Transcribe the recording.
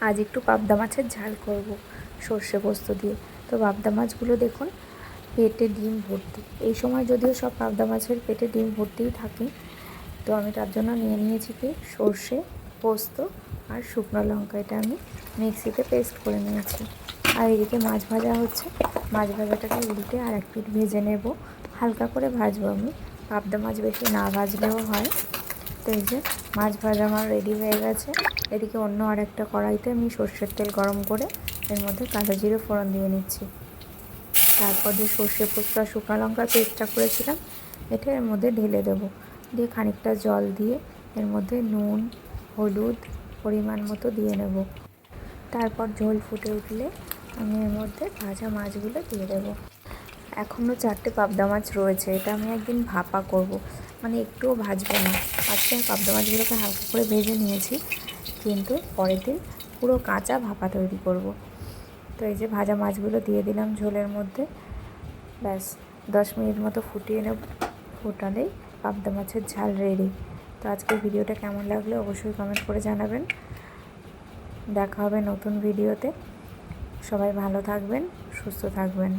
আজ একটু পাবদা মাছের ঝাল করব সর্ষে পোস্ত দিয়ে। তো পাবদা মাছগুলো দেখুন পেটে ডিম ভর্তি। এই সময় যদিও সব পাবদা মাছের পেটে ডিম ভর্তিই থাকে। তো আমি তার জন্য নিয়ে নিয়েছি কি সর্ষে, পোস্ত আর শুকনো লঙ্কা। এটা আমি মিক্সিতে পেস্ট করে নিয়েছি। আর এদিকে মাছ ভাজা হচ্ছে। মাছ ভাজাটাকে উল্টে আর এক পিঠ ভেজে নেব। হালকা করে ভাজবো আমি, পাবদা মাছ বেশি না ভাজলেও হয়। তো এই যে মাছ ভাজা আমার রেডি হয়ে গেছে। এদিকে অন্য আরেকটা কড়াইতে আমি সর্ষের তেল গরম করে এর মধ্যে কালো জিরে ফোড়ন দিয়ে নিচ্ছি। তারপর যে সর্ষে পোস্ত আর শুকনো লঙ্কার পেস্টটা করেছিলাম এটা এর মধ্যে ঢেলে দেবো। দিয়ে খানিকটা জল দিয়ে এর মধ্যে নুন, হলুদ পরিমাণ মতো দিয়ে নেব। তারপর ঝোল ফুটে উঠলে আমি এর মধ্যে ভাজা মাছগুলো দিয়ে দেবো। এখনও 4টে পাবদা মাছ রয়েছে। এটা আমি একদিন ভাপা করব, মানে একটুও ভাজবো না। আজকে আমি পাবদা মাছগুলোকে হালকা করে ভেজে নিয়েছি, কিন্তু পরের দিন পুরো কাঁচা ভাপা তৈরি করব। তো এই যে ভাজা মাছগুলো দিয়ে দিলাম ঝোলের মধ্যে। ব্যাস 10 মিনিট মতো ফুটিয়ে নেব। ফোটালেই পাবদা মাছের ঝাল রেডি। তো আজকের ভিডিওটা কেমন লাগলো অবশ্যই কমেন্ট করে জানাবেন। দেখা হবে নতুন ভিডিওতে। সবাই ভালো থাকবেন, সুস্থ থাকবেন।